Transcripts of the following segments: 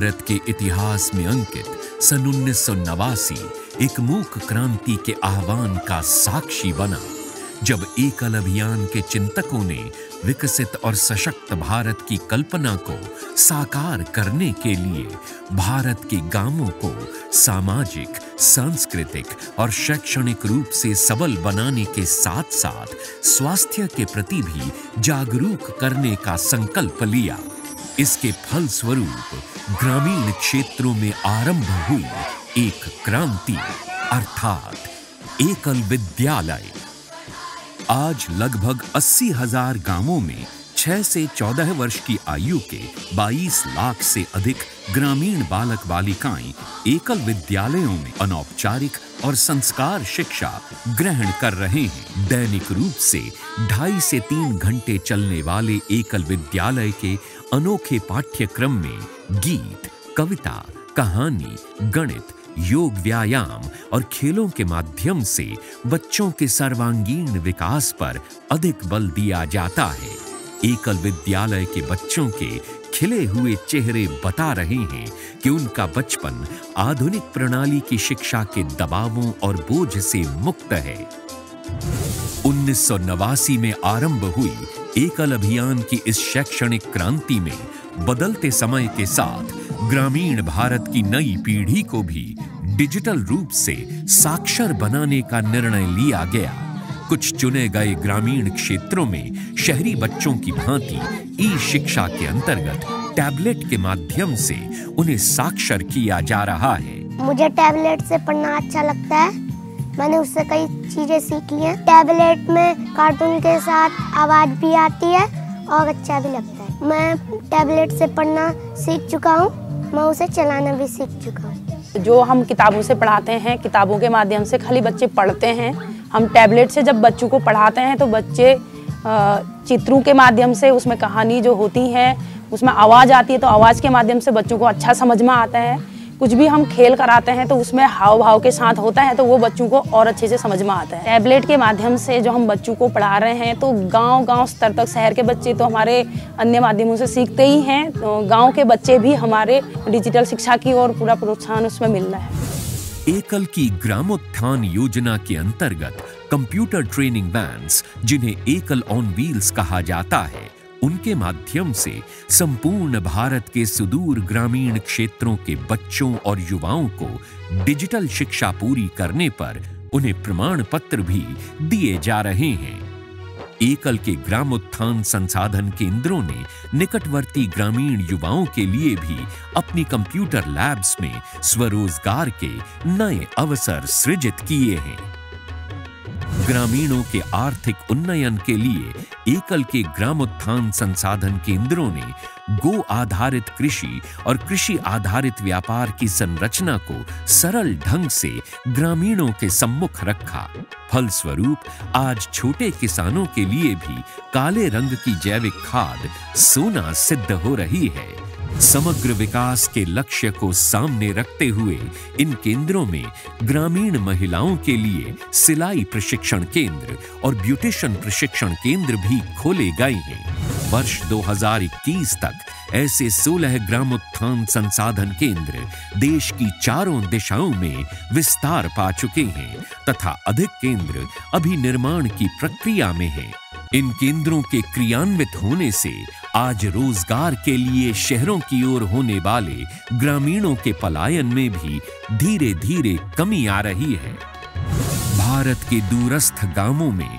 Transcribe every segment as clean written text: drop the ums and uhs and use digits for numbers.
भारत के इतिहास में अंकित सन 1989 एक मूक क्रांति के आह्वान का साक्षी बना, जब एकल अभियान के चिंतकों ने विकसित और सशक्त भारत की कल्पना को साकार करने के लिए भारत के गांवों को सामाजिक, सांस्कृतिक और शैक्षणिक रूप से सबल बनाने के साथ साथ स्वास्थ्य के प्रति भी जागरूक करने का संकल्प लिया। इसके फलस्वरूप ग्रामीण क्षेत्रों में आरंभ हुई एक क्रांति, अर्थात एकल विद्यालय। आज लगभग 80,000 गांवों में 6 से 14 वर्ष की आयु के 22 लाख से अधिक ग्रामीण बालक बालिकाएं एकल विद्यालयों में अनौपचारिक और संस्कार शिक्षा ग्रहण कर रहे हैं। दैनिक रूप से 2.5 से 3 घंटे चलने वाले एकल विद्यालय के अनोखे पाठ्यक्रम में गीत, कविता, कहानी, गणित, योग, व्यायाम और खेलों के माध्यम से बच्चों के सर्वांगीण विकास पर अधिक बल दिया जाता है। एकल विद्यालय के बच्चों के खिले हुए चेहरे बता रहे हैं कि उनका बचपन आधुनिक प्रणाली की शिक्षा के दबावों और बोझ से मुक्त है। 1989 में आरंभ हुई एकल अभियान की इस शैक्षणिक क्रांति में बदलते समय के साथ ग्रामीण भारत की नई पीढ़ी को भी डिजिटल रूप से साक्षर बनाने का निर्णय लिया गया। कुछ चुने गए ग्रामीण क्षेत्रों में शहरी बच्चों की भांति ई शिक्षा के अंतर्गत टैबलेट के माध्यम से उन्हें साक्षर किया जा रहा है। मुझे टैबलेट से पढ़ना अच्छा लगता है। मैंने उससे कई चीजें सीखी हैं। टैबलेट में कार्टून के साथ आवाज भी आती है और अच्छा भी लगता है। मैं टैबलेट से पढ़ना सीख चुका हूँ, मैं उसे चलाना भी सीख चुका हूँ। जो हम किताबों से पढ़ाते हैं, किताबों के माध्यम से खाली बच्चे पढ़ते हैं। हम टैबलेट से जब बच्चों को पढ़ाते हैं तो बच्चे चित्रों के माध्यम से, उसमें कहानी जो होती है उसमें आवाज़ आती है, तो आवाज़ के माध्यम से बच्चों को अच्छा समझ में आता है। कुछ भी हम खेल कराते हैं तो उसमें हाव भाव के साथ होता है, तो वो बच्चों को और अच्छे से समझ में आता है। टैबलेट के माध्यम से जो हम बच्चों को पढ़ा रहे हैं तो गांव स्तर तक, शहर के बच्चे तो हमारे अन्य माध्यमों से सीखते ही हैं, तो गांव के बच्चे भी हमारे डिजिटल शिक्षा की ओर पूरा प्रोत्साहन उसमें मिल रहा है। एकल की ग्रामोत्थान योजना के अंतर्गत कंप्यूटर ट्रेनिंग वैन्स, जिन्हें एकल ऑन व्हील्स कहा जाता है, उनके माध्यम से संपूर्ण भारत के सुदूर ग्रामीण क्षेत्रों के बच्चों और युवाओं को डिजिटल शिक्षा पूरी करने पर उन्हें प्रमाण पत्र भी दिए जा रहे हैं। एकल के ग्रामोत्थान संसाधन केंद्रों ने निकटवर्ती ग्रामीण युवाओं के लिए भी अपनी कंप्यूटर लैब्स में स्वरोजगार के नए अवसर सृजित किए हैं। ग्रामीणों के आर्थिक उन्नयन के लिए एकल के ग्रामोत्थान संसाधन केंद्रों ने गो आधारित कृषि और कृषि आधारित व्यापार की संरचना को सरल ढंग से ग्रामीणों के सम्मुख रखा। फलस्वरूप आज छोटे किसानों के लिए भी काले रंग की जैविक खाद सोना सिद्ध हो रही है। समग्र विकास के लक्ष्य को सामने रखते हुए इन केंद्रों में ग्रामीण महिलाओं के लिए सिलाई प्रशिक्षण केंद्र और ब्यूटिशियन प्रशिक्षण केंद्र भी खोले गए हैं। वर्ष 2021 तक ऐसे 16 ग्रामोत्थान संसाधन केंद्र देश की चारों दिशाओं में विस्तार पा चुके हैं तथा अधिक केंद्र अभी निर्माण की प्रक्रिया में हैं। इन केंद्रों के क्रियान्वित होने से आज रोजगार के लिए शहरों की ओर होने वाले ग्रामीणों के पलायन में भी धीरे धीरे कमी आ रही है। भारत के दूरस्थ गांवों में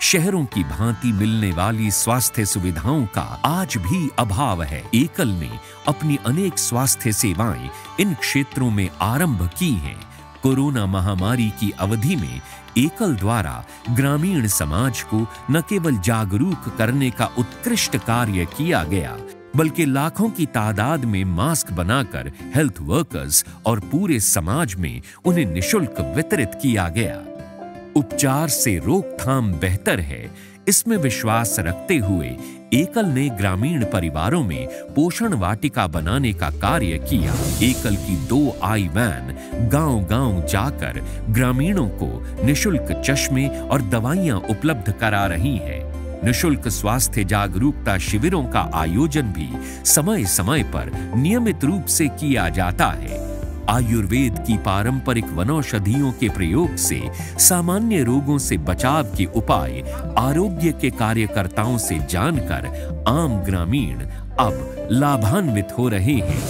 शहरों की भांति मिलने वाली स्वास्थ्य सुविधाओं का आज भी अभाव है। एकल ने अपनी अनेक स्वास्थ्य सेवाएं इन क्षेत्रों में आरंभ की हैं। कोरोना महामारी की अवधि में एकल द्वारा ग्रामीण समाज को न केवल जागरूक करने का उत्कृष्ट कार्य किया गया, बल्कि लाखों की तादाद में मास्क बनाकर हेल्थ वर्कर्स और पूरे समाज में उन्हें निशुल्क वितरित किया गया। उपचार से रोकथाम बेहतर है, इसमें विश्वास रखते हुए एकल ने ग्रामीण परिवारों में पोषण वाटिका बनाने का कार्य किया। एकल की 2 आई वैन गांव-गांव जाकर ग्रामीणों को निशुल्क चश्मे और दवाइयां उपलब्ध करा रही है। निशुल्क स्वास्थ्य जागरूकता शिविरों का आयोजन भी समय समय पर नियमित रूप से किया जाता है। आयुर्वेद की पारंपरिक वनौषधियों के प्रयोग से सामान्य रोगों से बचाव के उपाय आरोग्य के कार्यकर्ताओं से जानकर आम ग्रामीण अब लाभान्वित हो रहे हैं।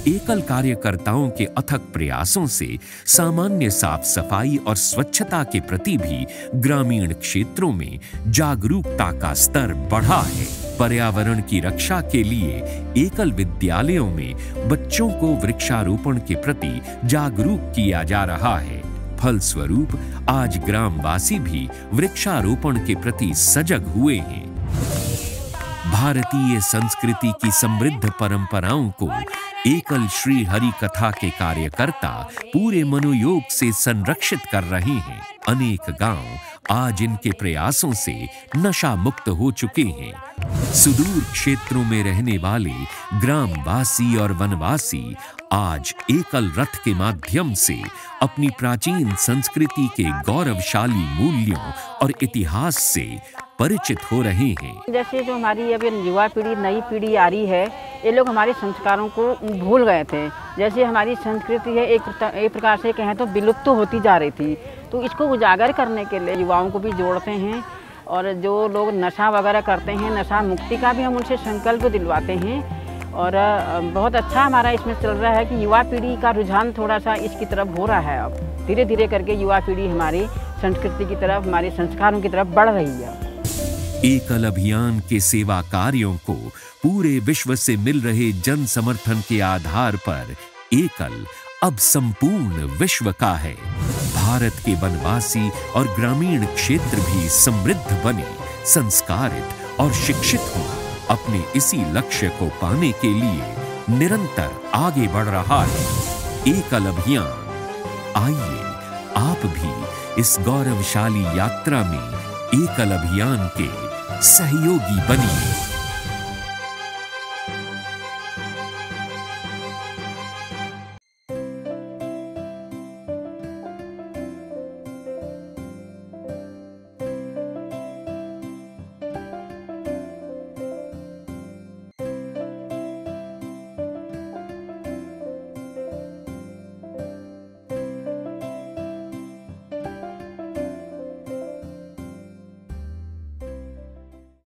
एकल कार्यकर्ताओं के अथक प्रयासों से सामान्य साफ सफाई और स्वच्छता के प्रति भी ग्रामीण क्षेत्रों में जागरूकता का स्तर बढ़ा है। पर्यावरण की रक्षा के लिए एकल विद्यालयों में बच्चों को वृक्षारोपण के प्रति जागरूक किया जा रहा है। फलस्वरूप आज ग्रामवासी भी वृक्षारोपण के प्रति सजग हुए हैं। भारतीय संस्कृति की समृद्ध परंपराओं को एकल श्री हरि कथा के कार्यकर्ता पूरे मनोयोग से संरक्षित कर रहे हैं। अनेक गांव आज इनके प्रयासों से नशा मुक्त हो चुके हैं। सुदूर क्षेत्रों में रहने वाले ग्रामवासी और वनवासी आज एकल रथ के माध्यम से अपनी प्राचीन संस्कृति के गौरवशाली मूल्यों और इतिहास से परिचित हो रहे हैं। जैसे जो हमारी अब युवा पीढ़ी, नई पीढ़ी आ रही है, ये लोग हमारे संस्कारों को भूल गए थे। जैसे हमारी संस्कृति है एक प्रकार से कहें तो विलुप्त होती जा रही थी, तो इसको उजागर करने के लिए युवाओं को भी जोड़ते हैं। और जो लोग नशा वगैरह करते हैं, नशा मुक्ति का भी हम उनसे संकल्प दिलवाते हैं। और बहुत अच्छा हमारा इसमें चल रहा है कि युवा पीढ़ी का रुझान थोड़ा सा इसकी तरफ हो रहा है। अब धीरे धीरे करके युवा पीढ़ी हमारी संस्कृति की तरफ, हमारे संस्कारों की तरफ बढ़ रही है। एकल अभियान के सेवा कार्यों को पूरे विश्व से मिल रहे जन समर्थन के आधार पर एकल अब संपूर्ण विश्व का है। भारत के वनवासी और ग्रामीण क्षेत्र भी समृद्ध बने, संस्कारित और शिक्षित हो। अपने इसी लक्ष्य को पाने के लिए निरंतर आगे बढ़ रहा है एकल अभियान। आइए आप भी इस गौरवशाली यात्रा में एकल अभियान के सहयोगी बनिए।